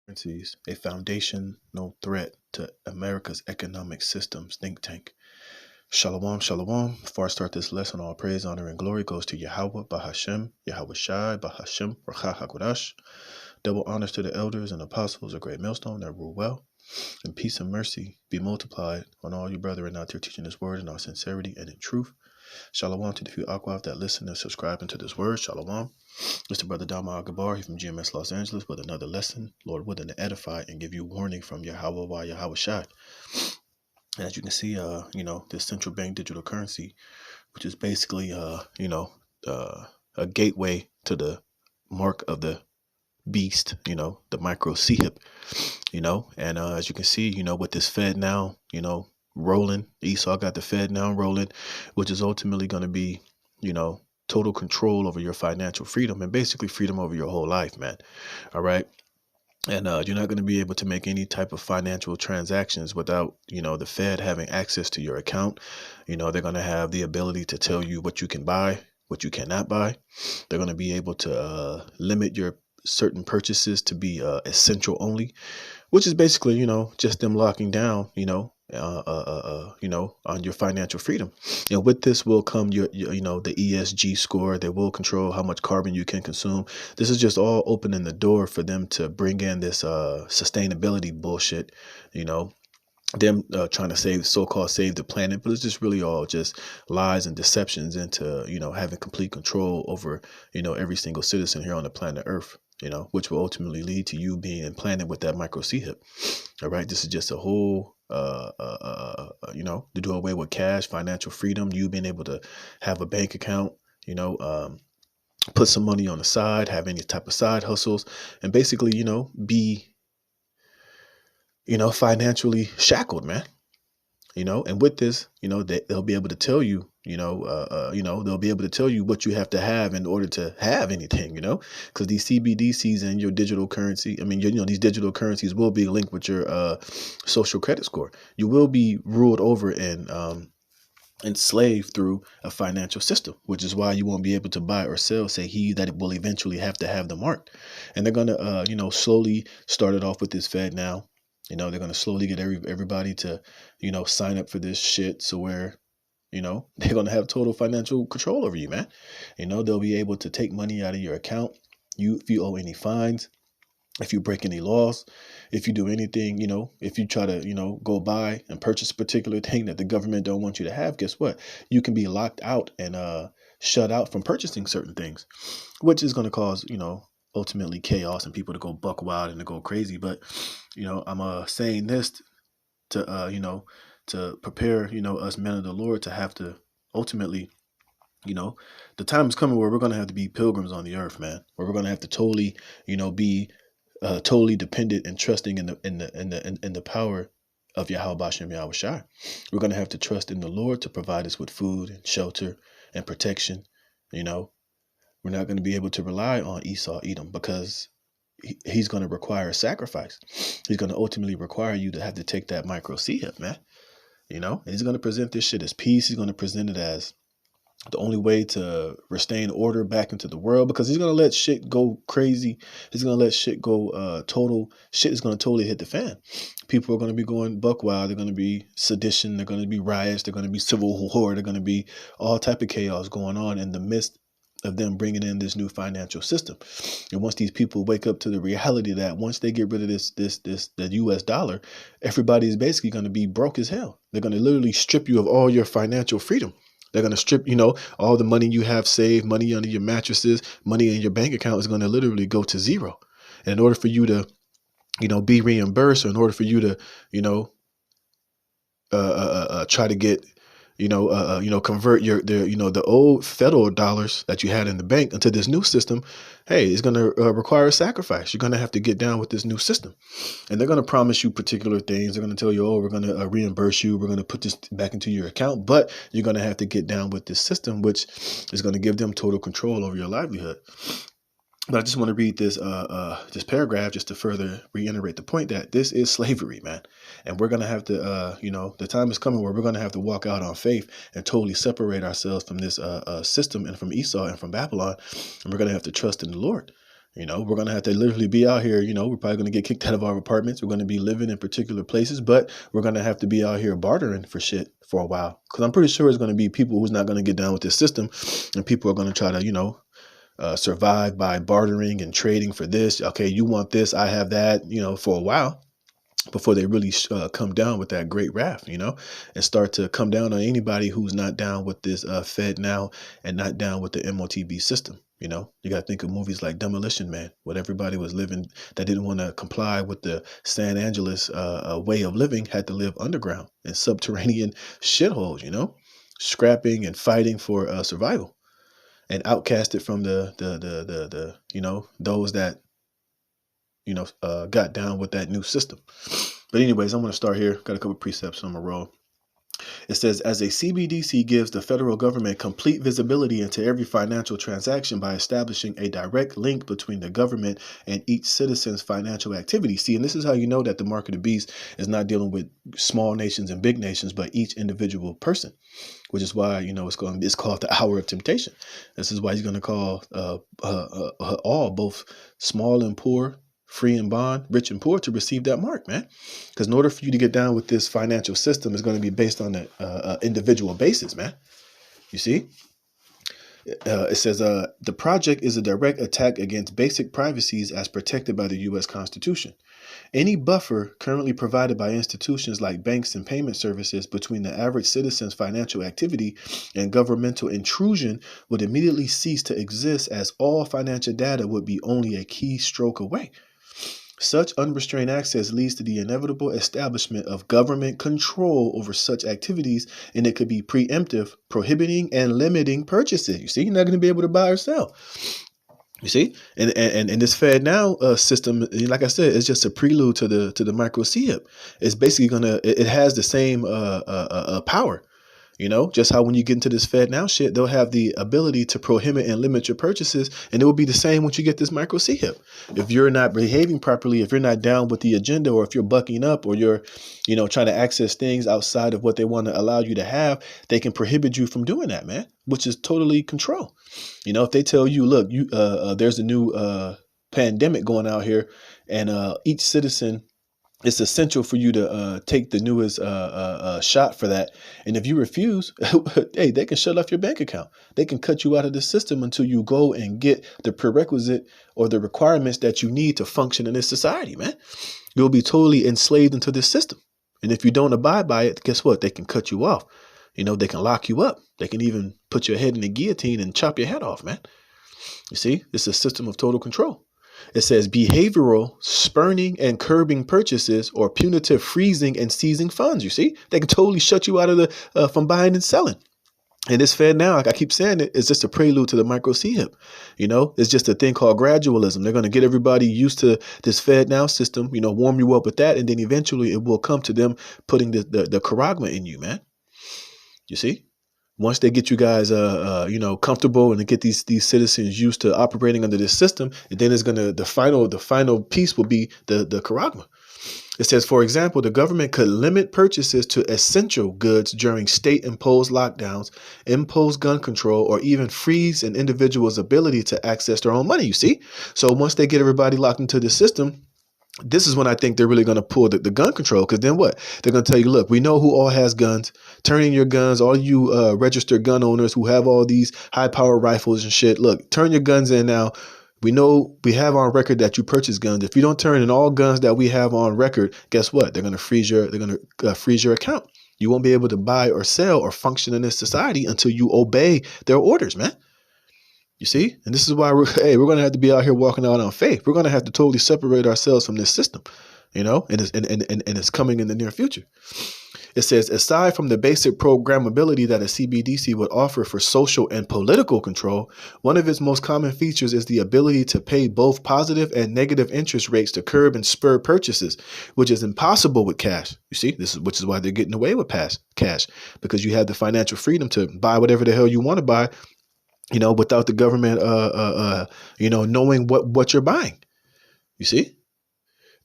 Currencies, a foundational threat to America's economic systems think tank. Shalom, shalom. Before I start this lesson, all praise, honor, and glory goes to Yahweh, Bahashem, Yahweh Shai, Bahashem, Racha HaKodash. Double honors to the elders and apostles, a great millstone that rule well. And peace and mercy be multiplied on all you brethren out there teaching this word in all sincerity and in truth. Shalom to the few Aquav that listen and subscribe into this word. Shalom. Mr. Brother Dama Gabar here from GMS Los Angeles with another lesson, Lord willing to edify and give you warning from Yahweh by Yahweh Shai. And as you can see, this central bank digital currency, which is basically, a gateway to the mark of the beast, the micro CHIP, and as you can see, with this Fed now, rolling, Esau got the Fed now rolling, which is ultimately going to be, total control over your financial freedom and basically freedom over your whole life, man. All right. And you're not going to be able to make any type of financial transactions without, the Fed having access to your account. They're going to have the ability to tell you what you can buy, what you cannot buy. They're going to be able to limit your certain purchases to be essential only, which is basically, just them locking down, on your financial freedom. And with this will come the ESG score. They will control how much carbon you can consume. This is just all opening the door for them to bring in this sustainability bullshit, them trying to so-called save the planet, but it's just really all just lies and deceptions into, having complete control over, every single citizen here on the planet Earth, which will ultimately lead to you being implanted with that micro CHIP. All right. This is just a whole, to do away with cash, financial freedom, you being able to have a bank account, put some money on the side, have any type of side hustles, and basically, be, financially shackled, man. And with this, they'll be able to tell you, they'll be able to tell you what you have to have in order to have anything, because these CBDCs and your digital currency, these digital currencies will be linked with your social credit score. You will be ruled over and enslaved through a financial system, which is why you won't be able to buy or sell, say he that it will eventually have to have the mark. And they're going to, slowly start it off with this Fed now. They're going to slowly get everybody to, sign up for this shit. So where, they're going to have total financial control over you, man. They'll be able to take money out of your account. If you owe any fines, if you break any laws, if you do anything, if you try to, go buy and purchase a particular thing that the government don't want you to have, guess what? You can be locked out and shut out from purchasing certain things, which is going to cause, ultimately chaos and people to go buck wild and to go crazy. But, I'm saying this to, to prepare, us men of the Lord to have to ultimately, the time is coming where we're going to have to be pilgrims on the earth, man, where we're going to have to totally, be totally dependent and trusting in the power of Yahweh Bashem Yahweh Shai. We're going to have to trust in the Lord to provide us with food and shelter and protection. We're not going to be able to rely on Esau Edom because he's going to require a sacrifice. He's going to ultimately require you to have to take that micro CHIP, man. And he's going to present this shit as peace. He's going to present it as the only way to restrain order back into the world, because he's going to let shit go crazy. He's going to let shit go total. Shit is going to totally hit the fan. People are going to be going buck wild. They're going to be sedition. They're going to be riots. They're going to be civil war. They're going to be all type of chaos going on in the midst of them bringing in this new financial system. And once these people wake up to the reality that once they get rid of the US dollar, everybody is basically going to be broke as hell. They're going to literally strip you of all your financial freedom. They're going to strip, all the money you have saved, money under your mattresses, money in your bank account is going to literally go to zero. And in order for you to, be reimbursed, or in order for you to, try to get, convert the old federal dollars that you had in the bank into this new system, hey, it's going to require a sacrifice. You're going to have to get down with this new system. And they're going to promise you particular things. They're going to tell you, oh, we're going to reimburse you. We're going to put this back into your account. But you're going to have to get down with this system, which is going to give them total control over your livelihood. But I just want to read this paragraph just to further reiterate the point that this is slavery, man. And we're going to have to, the time is coming where we're going to have to walk out on faith and totally separate ourselves from this system and from Esau and from Babylon. And we're going to have to trust in the Lord. We're going to have to literally be out here. We're probably going to get kicked out of our apartments. We're going to be living in particular places, but we're going to have to be out here bartering for shit for a while. Because I'm pretty sure it's going to be people who's not going to get down with this system. And people are going to try to, survive by bartering and trading for this. Okay, you want this, I have that, for a while, before they really come down with that great wrath, and start to come down on anybody who's not down with this Fed now and not down with the MOTB system. You got to think of movies like Demolition Man, where everybody was living that didn't want to comply with the San Angeles way of living, had to live underground in subterranean shitholes, scrapping and fighting for survival, and outcasted from the those that got down with that new system. But anyways, I'm going to start here. Got a couple precepts on my roll. It says, as a CBDC gives the federal government complete visibility into every financial transaction by establishing a direct link between the government and each citizen's financial activity. See, and this is how you know that the mark of the beast is not dealing with small nations and big nations, but each individual person, which is why, it's called the hour of temptation. This is why he's going to call all, both small and poor, free and bond, rich and poor, to receive that mark, man. Because in order for you to get down with this financial system, is going to be based on the individual basis, man. You see? It says the project is a direct attack against basic privacies as protected by the U.S. Constitution. Any buffer currently provided by institutions like banks and payment services between the average citizen's financial activity and governmental intrusion would immediately cease to exist, as all financial data would be only a keystroke away. Such unrestrained access leads to the inevitable establishment of government control over such activities, and it could be preemptive, prohibiting and limiting purchases. You see, you're not going to be able to buy or sell. You see, and this Fed Now system, like I said, is just a prelude to the micro CHIP. It's basically it has the same power. Just how when you get into this Fed Now shit, they'll have the ability to prohibit and limit your purchases. And it will be the same once you get this micro CHIP. If you're not behaving properly, if you're not down with the agenda, or if you're bucking up, or you're, trying to access things outside of what they want to allow you to have, they can prohibit you from doing that, man, which is totally control. If they tell you, look, there's a new pandemic going out here, and each citizen, it's essential for you to take the newest shot for that. And if you refuse, hey, they can shut off your bank account. They can cut you out of the system until you go and get the prerequisite or the requirements that you need to function in this society, man. You'll be totally enslaved into this system. And if you don't abide by it, guess what? They can cut you off. They can lock you up. They can even put your head in the guillotine and chop your head off, man. You see, it's a system of total control. It says behavioral spurning and curbing purchases, or punitive freezing and seizing funds. You see, they can totally shut you out of from buying and selling. And this Fed Now, like I keep saying, it's just a prelude to the micro CHIP. It's just a thing called gradualism. They're going to get everybody used to this Fed Now system, warm you up with that. And then eventually it will come to them putting the charagma in you, man. You see? Once they get you guys, comfortable, and they get these citizens used to operating under this system, and then the final piece will be the charagma. It says, for example, the government could limit purchases to essential goods during state-imposed lockdowns, impose gun control, or even freeze an individual's ability to access their own money. You see? So once they get everybody locked into the system, this is when I think they're really going to pull the gun control, because then what? They're going to tell you, look, we know who all has guns. Turn in your guns, all you registered gun owners who have all these high-power rifles and shit. Look, turn your guns in now. We know we have on record that you purchase guns. If you don't turn in all guns that we have on record, guess what? They're going to freeze your account. You won't be able to buy or sell or function in this society until you obey their orders, man. You see? And this is why we're going to have to be out here walking out on faith. We're going to have to totally separate ourselves from this system, and it's coming in the near future. It says, aside from the basic programmability that a CBDC would offer for social and political control, one of its most common features is the ability to pay both positive and negative interest rates to curb and spur purchases, which is impossible with cash. You see, which is why they're getting away with cash, because you have the financial freedom to buy whatever the hell you want to buy, without the government, knowing what you're buying. You see?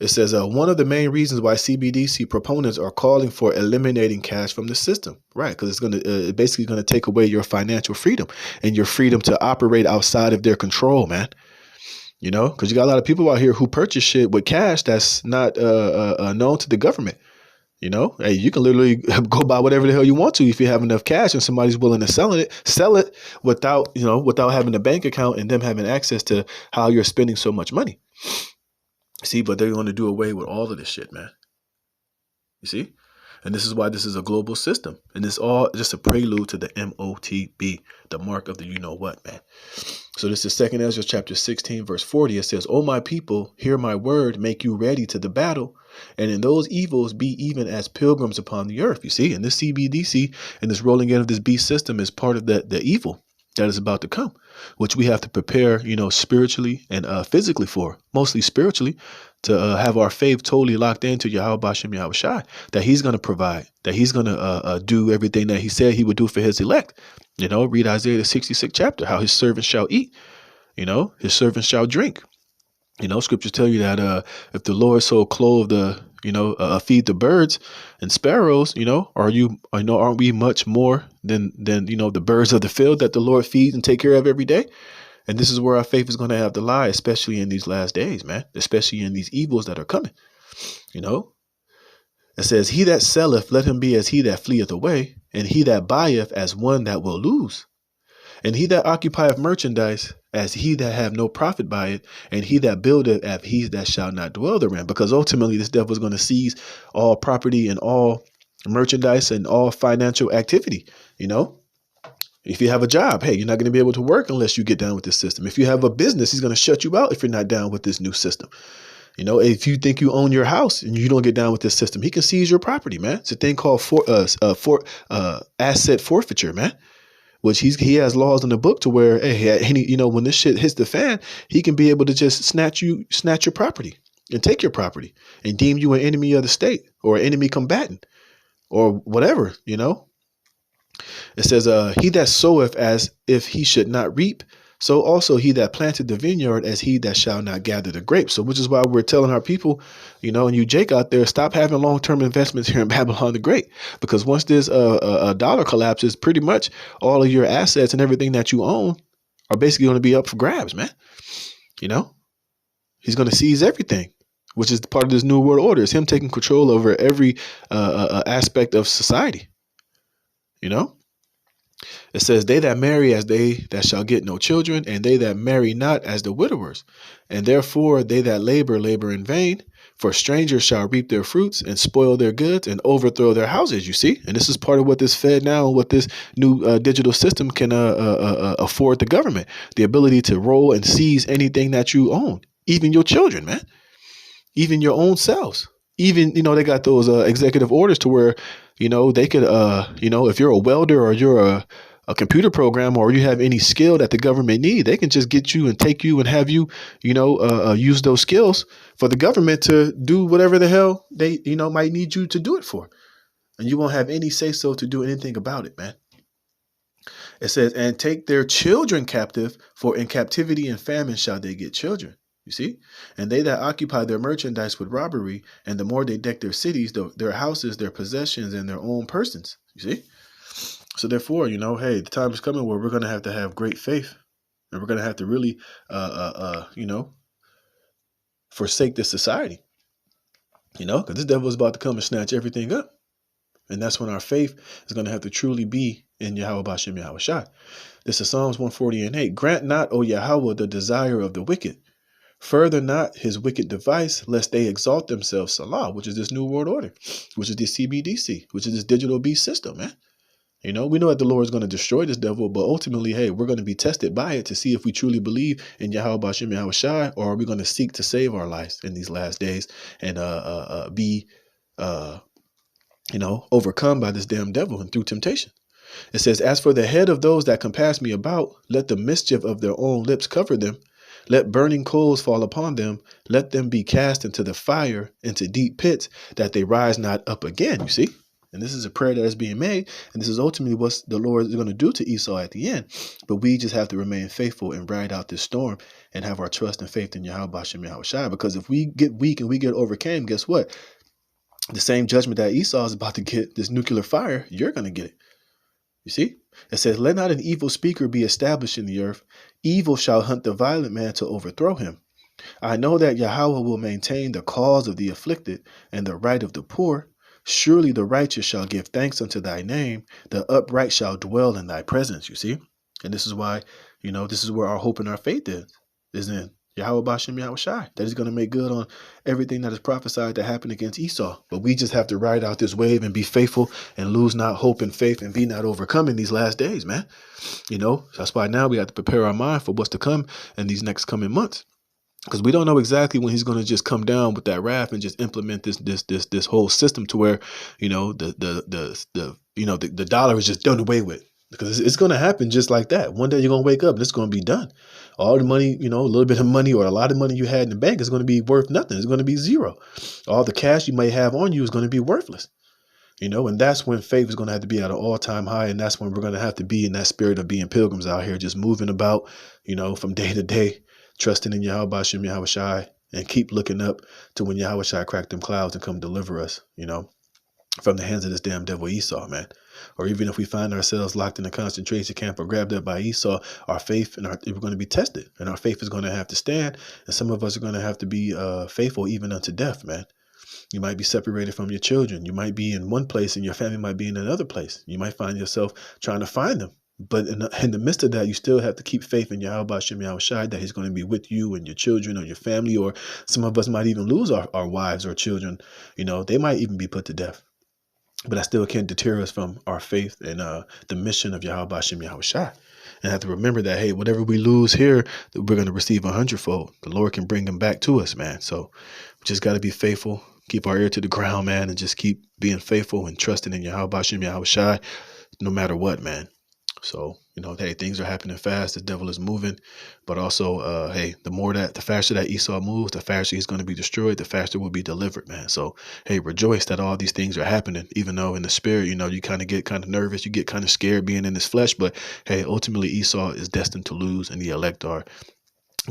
It says one of the main reasons why CBDC proponents are calling for eliminating cash from the system, right? Because it's basically going to take away your financial freedom and your freedom to operate outside of their control, man. You know, because you got a lot of people out here who purchase shit with cash that's not known to the government. You know, hey, you can literally go buy whatever the hell you want to if you have enough cash and somebody's willing to sell it without, you know, without having a bank account and them having access to how you're spending so much money. See, but they're going to do away with all of this shit, man. You see? And this is why this is a global system. And it's all just a prelude to the MOTB, the mark of the you know what, man. So this is 2 Ezra chapter 16, verse 40. It says, "O my people, hear my word, make you ready to the battle. And in those evils be even as pilgrims upon the earth." You see, and this CBDC and this rolling in of this beast system is part of the evil that is about to come, which we have to prepare, you know, spiritually and physically for, mostly spiritually, to have our faith totally locked into Yahweh Bashem Yahweh Shai, that he's going to provide, that he's going to do everything that he said he would do for his elect. You know, read Isaiah the 66th chapter, how his servants shall eat, you know, his servants shall drink. You know, scriptures tell you that if the Lord so clothe feed the birds and sparrows, you know, aren't we much more than you know, the birds of the field that the Lord feeds and take care of every day? And this is where our faith is going to have to lie, especially in these last days, man, especially in these evils that are coming. You know, it says, "He that selleth, let him be as he that fleeth away, and he that buyeth as one that will lose. And he that occupieth merchandise as he that have no profit by it, and he that buildeth as he that shall not dwell therein." Because ultimately this devil is going to seize all property and all merchandise and all financial activity. You know, if you have a job, hey, you're not going to be able to work unless you get down with this system. If you have a business, he's going to shut you out if you're not down with this new system. You know, if you think you own your house and you don't get down with this system, he can seize your property, man. It's a thing called asset forfeiture, man. Which he has laws in the book to where, hey, you know, when this shit hits the fan, he can be able to just snatch your property and take your property and deem you an enemy of the state or an enemy combatant or whatever, you know. It says, "He that soweth as if he should not reap, so also he that planted the vineyard as he that shall not gather the grapes." So which is why we're telling our people, you know, and you Jake out there, stop having long-term investments here in Babylon the Great, because once this a dollar collapses, pretty much all of your assets and everything that you own are basically going to be up for grabs, man. You know, he's going to seize everything, which is part of this new world order. It's him taking control over every aspect of society. You know, it says, "They that marry as they that shall get no children, and they that marry not as the widowers. And therefore they that labor in vain. For strangers shall reap their fruits and spoil their goods and overthrow their houses." You see, and this is part of what this Fed now and what this new digital system can afford the government, the ability to roll and seize anything that you own, even your children, man, even your own selves. Even, you know, they got those executive orders to where, you know, they could, you know, if you're a welder or you're a computer programmer or you have any skill that the government need, they can just get you and take you and have you, you know, use those skills for the government to do whatever the hell they, you know, might need you to do it for. And you won't have any say so to do anything about it, man. It says, "And take their children captive, for in captivity and famine shall they get children." You see, "And they that occupy their merchandise with robbery, and the more they deck their cities, their houses, their possessions, and their own persons." You see, so therefore, you know, hey, the time is coming where we're going to have great faith, and we're going to have to really, you know, forsake this society. You know, because this devil is about to come and snatch everything up, and that's when our faith is going to have to truly be in Yahweh Bashem Yahweh Shai. This is Psalms 140:8. "Grant not, O Yahweh, the desire of the wicked. Further not his wicked device, lest they exalt themselves." Salah, which is this new world order, which is this CBDC, which is this digital beast system, man. You know, we know that the Lord is going to destroy this devil, but ultimately, hey, we're going to be tested by it to see if we truly believe in Yahweh Bashem Yahweh Shai, or are we going to seek to save our lives in these last days and be, you know, overcome by this damn devil and through temptation. It says, "As for the head of those that compass me about, let the mischief of their own lips cover them. Let burning coals fall upon them. Let them be cast into the fire, into deep pits, that they rise not up again." You see? And this is a prayer that is being made. And this is ultimately what the Lord is going to do to Esau at the end. But we just have to remain faithful and ride out this storm and have our trust and faith in Yahweh Bashem Yahweh Shai. Because if we get weak and we get overcame, guess what? The same judgment that Esau is about to get, this nuclear fire, you're going to get it. You see? It says, "Let not an evil speaker be established in the earth. Evil shall hunt the violent man to overthrow him. I know that Yahweh will maintain the cause of the afflicted and the right of the poor. Surely the righteous shall give thanks unto thy name. The upright shall dwell in thy presence, you see? And this is why, this is where our hope and our faith is in Yahweh Bashem Yahweh Shai. That is going to make good on everything that is prophesied to happen against Esau. But we just have to ride out this wave and be faithful and lose not hope and faith and be not overcome in these last days, man. That's why now we have to prepare our mind for what's to come in these next coming months. Because we don't know exactly when he's going to just come down with that wrath and just implement this whole system to where, the dollar is just done away with. Because it's going to happen just like that. One day you're going to wake up and it's going to be done. All the money, a little bit of money or a lot of money you had in the bank is going to be worth nothing. It's going to be zero. All the cash you may have on you is going to be worthless. And that's when faith is going to have to be at an all-time high. And that's when we're going to have to be in that spirit of being pilgrims out here, just moving about, from day to day, trusting in Yahweh Bashem Yahweh Shai, and keep looking up to when Yahweh Shai crack them clouds and come deliver us, from the hands of this damn devil Esau, man. Or even if we find ourselves locked in a concentration camp or grabbed up by Esau, our faith we're going to be tested, and our faith is going to have to stand. And some of us are going to have to be faithful even unto death, man. You might be separated from your children. You might be in one place and your family might be in another place. You might find yourself trying to find them. But in the midst of that, you still have to keep faith in Yahweh Bashem Yahweh Shai that he's going to be with you and your children or your family, or some of us might even lose our wives or children. They might even be put to death. But that still can't deter us from our faith and the mission of Yahweh Bashem Yahweh Shai. And have to remember that, hey, whatever we lose here, we're going to receive 100-fold. The Lord can bring them back to us, man. So we just got to be faithful, keep our ear to the ground, man, and just keep being faithful and trusting in Yahweh Bashem Yahweh Shai, no matter what, man. So, hey, things are happening fast. The devil is moving. But also, hey, the faster that Esau moves, the faster he's going to be destroyed, the faster we'll be delivered, man. So, hey, rejoice that all these things are happening, even though in the spirit, you kind of get kind of nervous. You get kind of scared being in this flesh. But, hey, ultimately, Esau is destined to lose, and the elect are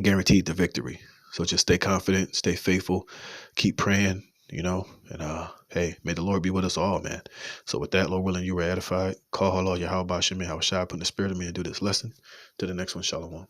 guaranteed the victory. So just stay confident, stay faithful, keep praying, and hey, may the Lord be with us all, man. So with that, Lord willing, you were edified. Call Allah Yahweh Bashem Yahweh Shai, put in the spirit of me and do this lesson. To the next one, Shalom.